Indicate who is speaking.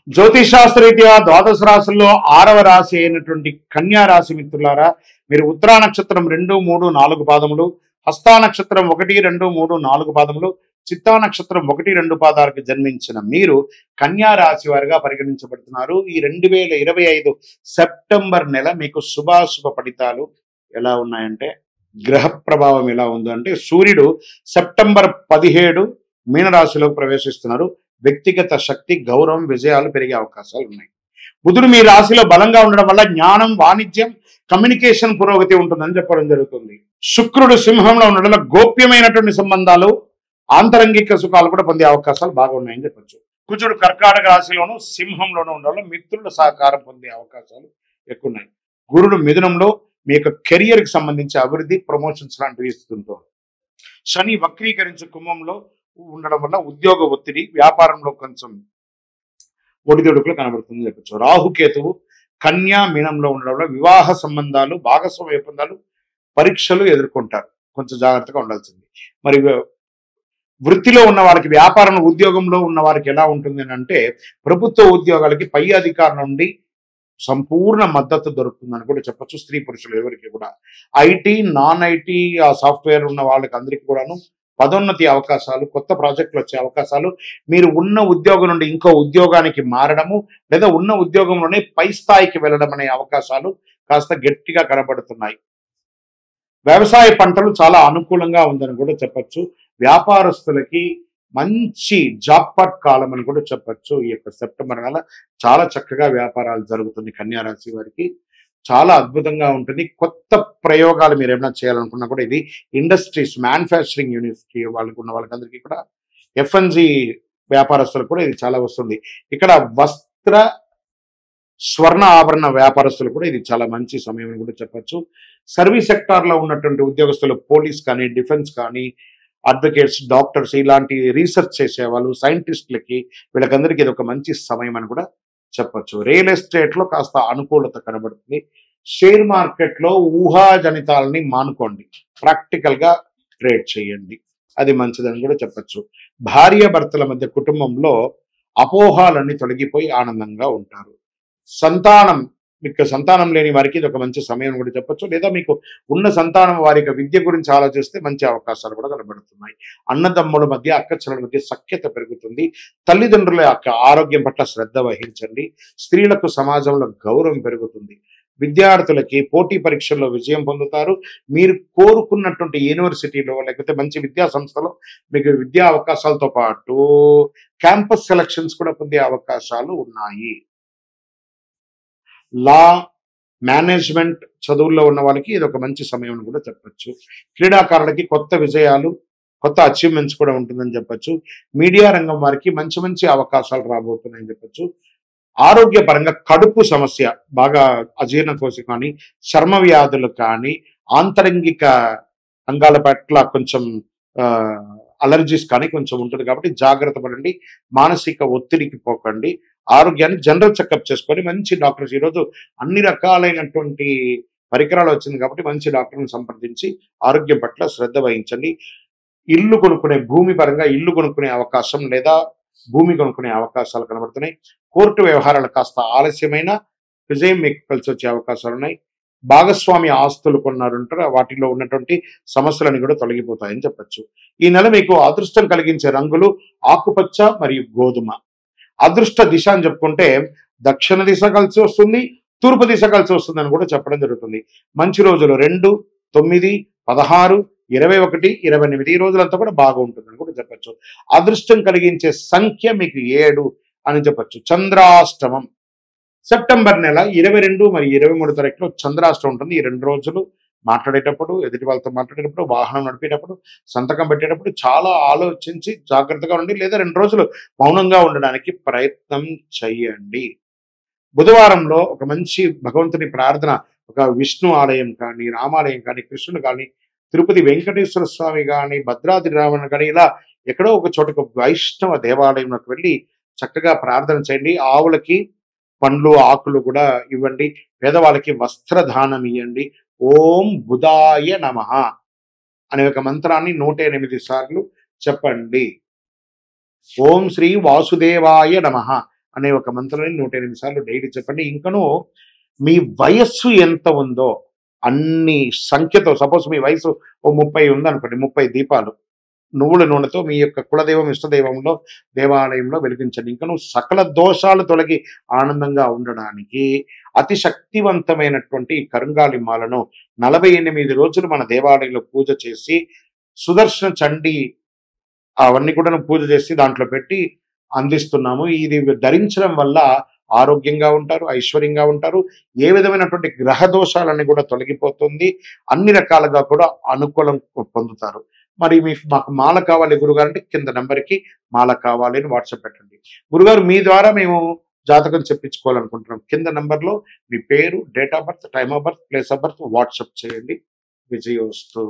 Speaker 1: జ్యోతిషాస్త్రరీత్యా ద్వాదశ రాశుల్లో 6వ రాశి అయినటువంటి కన్యా రాశి మిత్రులారా, మీరు ఉత్తరా నక్షత్రం 2, 3, 4 పాదములు, హస్తా నక్షత్రం 1, 2, 3, 4 పాదములు, చిత్తా నక్షత్రం 1, 2 పాదాలకు జన్మించిన మీరు కన్యా రాశి వారిగా పరిగణించబడుతున్నారు. ఈ 2025 సెప్టెంబర్ నెల మీకు శుభాశుభ ఫలితాలు ఎలా ఉన్నాయంటే, గ్రహ ప్రభావం ఎలా ఉందంటే, సూర్యుడు సెప్టెంబర్ 17 మీనరాశిలోకి ప్రవేశిస్తున్నారు. వ్యక్తిగత శక్తి, గౌరవం, విజయాలు పెరిగే అవకాశాలు ఉన్నాయి. బుధుడు మీ రాశిలో బలంగా ఉండడం వల్ల జ్ఞానం, వాణిజ్యం, కమ్యూనికేషన్ పురోగతి ఉంటుందని చెప్పడం జరుగుతుంది. శుక్రుడు సింహంలో ఉండడం వల్ల గోప్యమైనటువంటి సంబంధాలు, ఆంతరంగిక సుఖాలు కూడా పొందే అవకాశాలు బాగా ఉన్నాయని చెప్పచ్చు. కుజుడు కర్కాటక రాశిలోను సింహంలోనూ ఉండడం వల్ల మిత్రుల సహకారం పొందే అవకాశాలు ఎక్కువ ఉన్నాయి. గురుడు మిథునంలో మీ యొక్క కెరియర్కి సంబంధించి అభివృద్ధి, ప్రమోషన్స్ లాంటివి ఇస్తుంటారు. శని వక్రీకరించి కుంభంలో ఉండడం వల్ల ఉద్యోగ ఒత్తిడి, వ్యాపారంలో కొంచెం ఒడిదొడుకులు కనబడుతుందని చెప్పచ్చు. రాహుకేతువు కన్యా మీనంలో ఉండడం వల్ల వివాహ సంబంధాలు, భాగస్వామ్య ఒప్పందాలు, పరీక్షలు ఎదుర్కొంటారు. కొంచెం జాగ్రత్తగా ఉండాల్సింది. మరి వృత్తిలో ఉన్న వారికి, వ్యాపారం ఉద్యోగంలో ఉన్న వారికి ఎలా ఉంటుంది అంటే, ప్రభుత్వ ఉద్యోగాలకి పై అధికారుల నుండి సంపూర్ణ మద్దతు దొరుకుతుందని కూడా చెప్పచ్చు. స్త్రీ పురుషులు ఎవరికి కూడా. ఐటీ, నాన్ ఐటీ సాఫ్ట్వేర్ ఉన్న వాళ్ళకి అందరికీ కూడాను పదోన్నతి అవకాశాలు, కొత్త ప్రాజెక్టులు వచ్చే అవకాశాలు, మీరు ఉన్న ఉద్యోగం నుండి ఇంకో ఉద్యోగానికి మారడము, లేదా ఉన్న ఉద్యోగంలోనే పై స్థాయికి వెళ్ళడం అనే అవకాశాలు కాస్త గట్టిగా కనబడుతున్నాయి. వ్యవసాయ పంటలు చాలా అనుకూలంగా ఉందని కూడా చెప్పచ్చు. వ్యాపారస్తులకి మంచి జాక్పాట్ కాలం అని కూడా చెప్పచ్చు. ఈ యొక్క సెప్టెంబర్ నెల చాలా చక్కగా వ్యాపారాలు జరుగుతుంది. కన్యా రాశి వారికి చాలా అద్భుతంగా ఉంటుంది. కొత్త ప్రయోగాలు మీరు ఏమైనా చేయాలనుకున్నా కూడా ఇది ఇండస్ట్రీస్, మ్యానుఫ్యాక్చరింగ్ యూనిట్స్కి వాళ్ళకు ఉన్న వాళ్ళకందరికీ కూడా, ఎఫ్ఎన్జి వ్యాపారస్తులకు కూడా ఇది చాలా వస్తుంది. ఇక్కడ వస్త్ర, స్వర్ణ ఆభరణ వ్యాపారస్తులు కూడా ఇది చాలా మంచి సమయం అని కూడా చెప్పచ్చు. సర్వీస్ సెక్టార్లో ఉన్నటువంటి ఉద్యోగస్తులు, పోలీస్ కానీ, డిఫెన్స్ కానీ, అడ్వకేట్స్, డాక్టర్స్, ఇలాంటి రీసెర్చ్ చేసేవాళ్ళు, సైంటిస్టులకి, వీళ్ళకందరికీ ఇది ఒక మంచి సమయం అని కూడా చెప్పచ్చు. రియల్ ఎస్టేట్ లో కాస్త అనుకూలత కనబడుతుంది. షేర్ మార్కెట్ లో ఊహాజనితాలని మానుకోండి, ప్రాక్టికల్ గా ట్రేడ్ చేయండి, అది మంచిదని కూడా చెప్పచ్చు. భార్య భర్తల మధ్య కుటుంబంలో అపోహాలన్నీ తొలగిపోయి ఆనందంగా ఉంటారు. మీకు సంతానం లేని వారికి ఇది ఒక మంచి సమయం కూడా చెప్పచ్చు. లేదా మీకు ఉన్న సంతానం వారి యొక్క విద్య గురించి ఆలోచిస్తే మంచి అవకాశాలు కూడా కనబడుతున్నాయి. అన్నదమ్ముల మధ్య, అక్కచెల్లెల మధ్య సఖ్యత పెరుగుతుంది. తల్లిదండ్రుల యొక్క ఆరోగ్యం పట్ల శ్రద్ధ వహించండి. స్త్రీలకు సమాజంలో గౌరవం పెరుగుతుంది. విద్యార్థులకి పోటీ పరీక్షల్లో విజయం పొందుతారు. మీరు కోరుకున్నటువంటి యూనివర్సిటీలో లేకపోతే మంచి విద్యా సంస్థలో మీకు విద్యా అవకాశాలతో పాటు క్యాంపస్ సెలక్షన్స్ కూడా పొందే అవకాశాలు ఉన్నాయి. లా, మేనేజ్మెంట్ చదువుల్లో ఉన్న వాళ్ళకి ఇది ఒక మంచి సమయం అని కూడా చెప్పచ్చు. క్రీడాకారులకి కొత్త విజయాలు, కొత్త అచీవ్మెంట్స్ కూడా ఉంటుందని చెప్పచ్చు. మీడియా రంగం వారికి మంచి మంచి అవకాశాలు రాబోతున్నాయని చెప్పచ్చు. ఆరోగ్యపరంగా కడుపు సమస్య, బాగా అజీర్ణకోశ కానీ, చర్మ వ్యాధులు కానీ, ఆంతరంగిక అంగాల పట్ల కొంచెం అలర్జీస్ కానీ కొంచెం ఉంటుంది కాబట్టి జాగ్రత్త పడండి. మానసిక ఒత్తిడికి పోకండి. ఆరోగ్యాన్ని జనరల్ చెకప్ చేసుకొని మంచి డాక్టర్స్, ఈరోజు అన్ని రకాలైనటువంటి పరికరాలు వచ్చింది కాబట్టి మంచి డాక్టర్ని సంప్రదించి ఆరోగ్యం పట్ల శ్రద్ధ వహించండి. ఇల్లు కొనుక్కునే, భూమి పరంగా ఇల్లు కొనుక్కునే అవకాశం లేదా భూమి కొనుక్కునే అవకాశాలు కనబడుతున్నాయి. కోర్టు వ్యవహారాలు కాస్త ఆలస్యమైన విజయం మీకు కలిసి వచ్చే అవకాశాలు ఉన్నాయి. భాగస్వామ్య ఆస్తులు కొన్నారంటారు, వాటిలో ఉన్నటువంటి సమస్యలని కూడా తొలగిపోతాయని చెప్పచ్చు. ఈ నెల మీకు అదృష్టం కలిగించే రంగులు ఆకుపచ్చ మరియు గోధుమ. అదృష్ట దిశ అని చెప్పుకుంటే దక్షిణ దిశ కలిసి వస్తుంది, తూర్పు దిశ కలిసి వస్తుందని కూడా చెప్పడం జరుగుతుంది. మంచి రోజులు 2, 9, 16, 21, 28 ఈ రోజులంతా కూడా బాగా ఉంటుందని కూడా చెప్పచ్చు. అదృష్టం కలిగించే సంఖ్య మీకు 7 అని చెప్పచ్చు. చంద్రాష్టమం సెప్టెంబర్ నెల 22 మరియు 23 తారీఖులో చంద్రాష్టమం ఉంటుంది. ఈ 2 రోజులు మాట్లాడేటప్పుడు, ఎదుటి వాళ్ళతో మాట్లాడేటప్పుడు, వాహనం నడిపేటప్పుడు, సంతకం పెట్టేటప్పుడు చాలా ఆలోచించి జాగ్రత్తగా ఉండి, లేదా 2 రోజులు మౌనంగా ఉండడానికి ప్రయత్నం చేయండి. బుధవారంలో ఒక మంచి భగవంతుని ప్రార్థన, ఒక విష్ణు ఆలయం కానీ, రామాలయం కానీ, కృష్ణుడు కానీ, తిరుపతి వెంకటేశ్వర స్వామి కానీ, భద్రాద్రి రామన్ కానీ, ఇలా ఎక్కడో ఒక చోటకు వైష్ణవ దేవాలయంలోకి వెళ్ళి చక్కగా ప్రార్థన చేయండి. ఆవులకి పండ్లు, ఆకులు కూడా ఇవ్వండి. పేదవాళ్ళకి వస్త్రదానం ఇవ్వండి. ఓం బుధాయ నమః అనే ఒక మంత్రాన్ని 108 సార్లు చెప్పండి. ఓం శ్రీ వాసుదేవాయ నమః అనే ఒక మంత్రాన్ని 108 సార్లు డైలీ చెప్పండి. ఇంకను మీ వయస్సు ఎంత ఉందో అన్ని సంఖ్యతో, సపోజ్ మీ వయసు ఓ 30 ఉందనుకోండి, 30 దీపాలు నువ్వుల నూనెతో మీ యొక్క కులదైవం ఇష్టదైవంలో దేవాలయంలో వెలిగించండి. ఇంకను సకల దోషాలు తొలగి ఆనందంగా ఉండడానికి అతి శక్తివంతమైనటువంటి ఈ కరుంగాలి మాలను 48 రోజులు మన దేవాలయంలో పూజ చేసి, సుదర్శన చండీ అవన్నీ కూడా పూజ చేసి దాంట్లో పెట్టి అందిస్తున్నాము. ఇది ధరించడం వల్ల ఆరోగ్యంగా ఉంటారు, ఐశ్వర్యంగా ఉంటారు. ఏ విధమైనటువంటి గ్రహ దోషాలన్నీ కూడా తొలగిపోతుంది. అన్ని రకాలుగా కూడా అనుకూలం పొందుతారు. మరి మీకు మాకు మాల కావాలి గురుగారు అంటే కింద నెంబర్కి మాల కావాలి అని వాట్సాప్ పెట్టండి. గురుగారు మీ ద్వారా మేము జాతకం చెప్పించుకోవాలనుకుంటున్నాం. కింద నెంబర్లో మీ పేరు, date of birth, time of birth, place of birth WhatsApp చేయండి. విజయోస్తు.